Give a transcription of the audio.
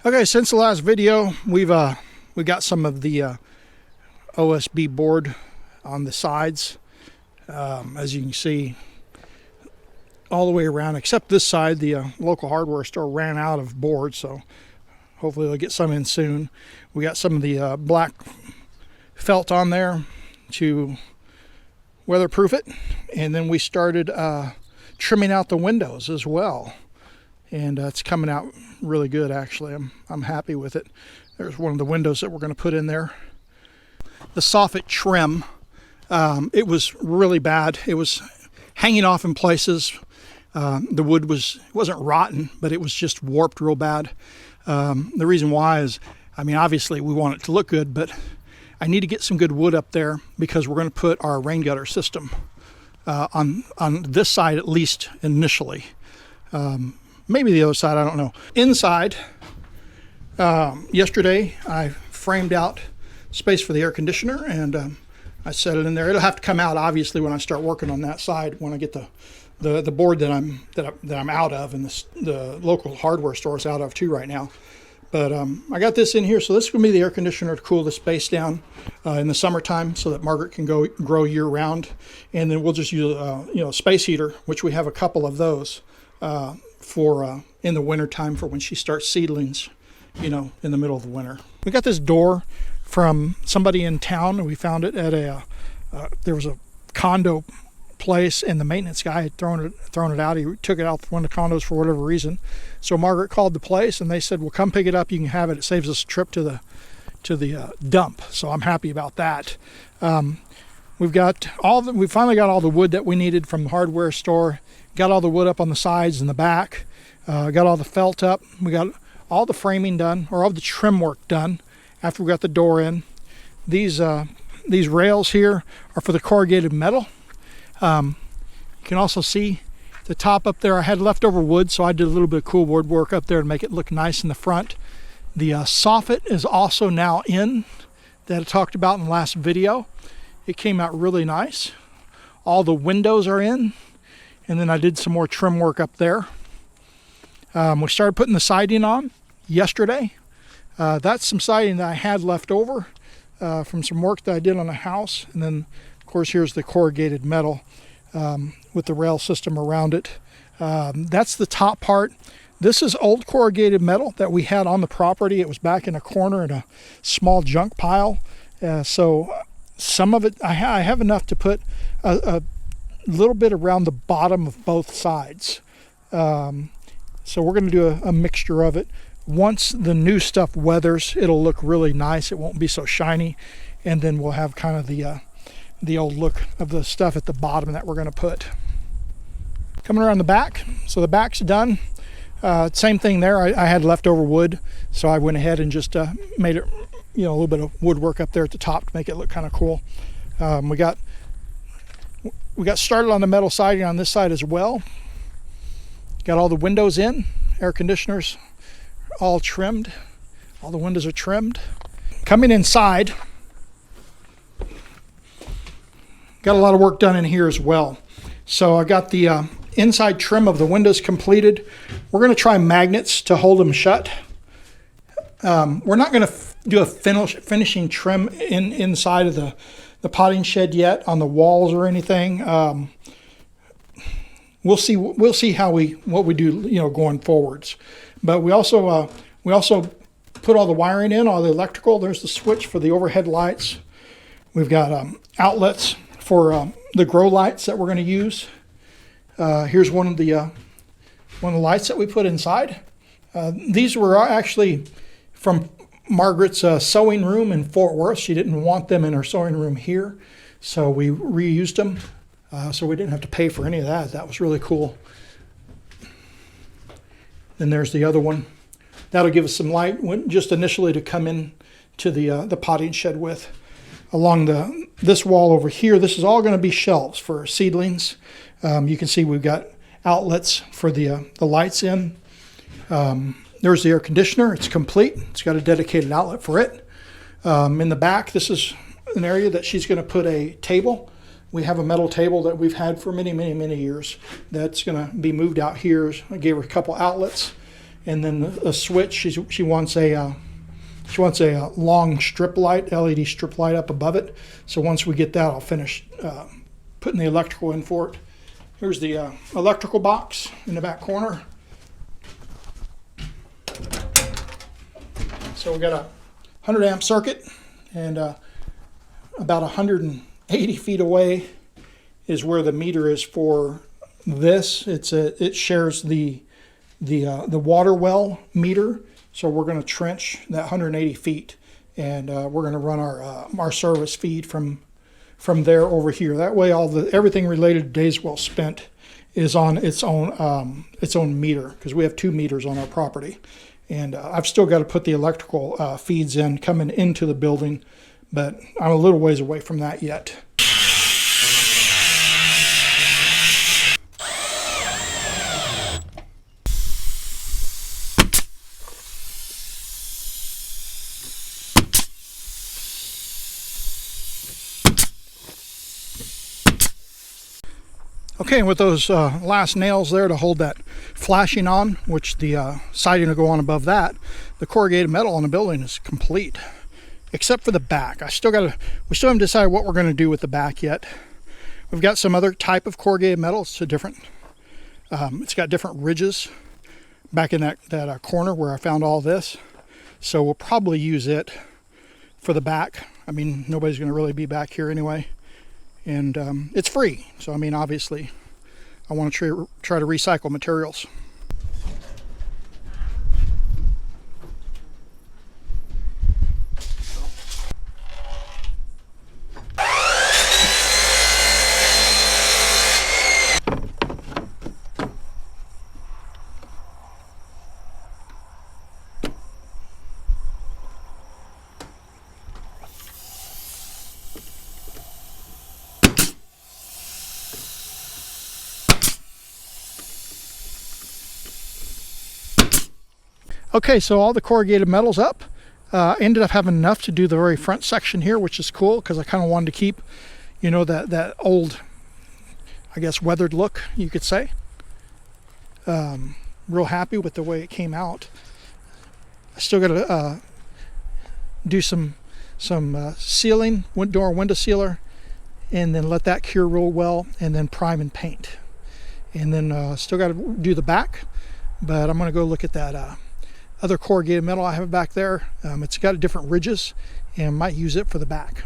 Okay, since the last video, we got some of the OSB board on the sides. As you can see, all the way around, except this side, the local hardware store ran out of board, so hopefully they'll get some in soon. We got some of the black felt on there to weatherproof it, and then we started trimming out the windows as well. And it's coming out really good, actually. I'm happy with it. There's one of the windows that we're going to put in there. The soffit trim, it was really bad. It was hanging off in places. The wood wasn't rotten, but it was just warped real bad. The reason why is, I mean, obviously we want it to look good, but I need to get some good wood up there because we're going to put our rain gutter system on this side, at least initially. Maybe the other side, I don't know. Inside, yesterday I framed out space for the air conditioner, and I set it in there. It'll have to come out obviously when I start working on that side, when I get the board that I'm out of, and the local hardware store is out of too right now. But I got this in here, so this is going to be the air conditioner to cool the space down in the summertime, so that Margaret can grow year round. And then we'll just use a space heater, which we have a couple of those for in the winter time, for when she starts seedlings, in the middle of the winter. We got this door from somebody in town, and we found it at there was a condo place, and the maintenance guy had thrown it out. He took it out one of the condos for whatever reason. So Margaret called the place, and they said, "Well, come pick it up. You can have it. It saves us a trip to the dump." So I'm happy about that. We finally got all the wood that we needed from the hardware store. Got all the wood up on the sides and the back. Got all the felt up. We got all the framing done, or all the trim work done after we got the door in. These rails here are for the corrugated metal. You can also see the top up there. I had leftover wood, so I did a little bit of cool board work up there to make it look nice in the front. The soffit is also now in, that I talked about in the last video. It came out really nice. All the windows are in, and then I did some more trim work up there. We started putting the siding on yesterday. That's some siding that I had left over from some work that I did on the house. And then, of course, here's the corrugated metal with the rail system around it. That's the top part. This is old corrugated metal that we had on the property. It was back in a corner in a small junk pile. So some of it, I have enough to put a little bit around the bottom of both sides. So we're going to do a mixture of it. Once the new stuff weathers, it'll look really nice. It won't be so shiny. And then we'll have kind of the old look of the stuff at the bottom that we're going to put. Coming around the back, so the back's done. Same thing there. I had leftover wood, so I went ahead and just made it, a little bit of woodwork up there at the top to make it look kind of cool. We got started on the metal siding on this side as well. Got all the windows in, air conditioners all trimmed. All the windows are trimmed. Coming inside, got a lot of work done in here as well. So I got the inside trim of the windows completed. We're going to try magnets to hold them shut. We're not going to do a finishing trim inside of the potting shed yet on the walls or anything. We'll see what we do, going forwards. But we also put all the wiring in, all the electrical. There's the switch for the overhead lights. We've got outlets for the grow lights that we're going to use. Here's one of the lights that we put inside. These were actually from Margaret's sewing room in Fort Worth. She didn't want them in her sewing room here, so we reused them. So we didn't have to pay for any of that. That was really cool. Then there's the other one. That'll give us some light just initially to come in to the potting shed with. Along this wall over here, this is all going to be shelves for seedlings. You can see we've got outlets for the lights in. There's the air conditioner. It's complete. It's got a dedicated outlet for it. In the back, this is an area that she's going to put a table. We have a metal table that we've had for many, many, many years that's going to be moved out here. I gave her a couple outlets, and then a switch. She wants a long strip light, LED strip light up above it. So once we get that, I'll finish putting the electrical in for it. Here's the electrical box in the back corner. So we got a 100 amp circuit, and about 180 feet away is where the meter is for this. It shares the water well meter. So we're going to trench that 180 feet, and we're going to run our service feed from there over here. That way, everything related to days well spent is on its own meter, because we have 2 meters on our property. And I've still got to put the electrical feeds in coming into the building, but I'm a little ways away from that yet. Okay, with those last nails there to hold that flashing on, which the siding will go on above that, the corrugated metal on the building is complete, except for the back. We still haven't decided what we're going to do with the back yet. We've got some other type of corrugated metal. It's it's got different ridges back in that corner where I found all this. So we'll probably use it for the back. I mean, nobody's going to really be back here anyway. And it's free, so I mean, obviously, I want to try to recycle materials. Okay, so all the corrugated metal's up. Ended up having enough to do the very front section here, which is cool because I kind of wanted to keep, you know, that old, I guess, weathered look, you could say. Real happy with the way it came out. I still got to do some sealing, door window sealer, and then let that cure real well, and then prime and paint. And then still got to do the back, but I'm going to go look at that other corrugated metal I have back there. It's got different ridges, and might use it for the back.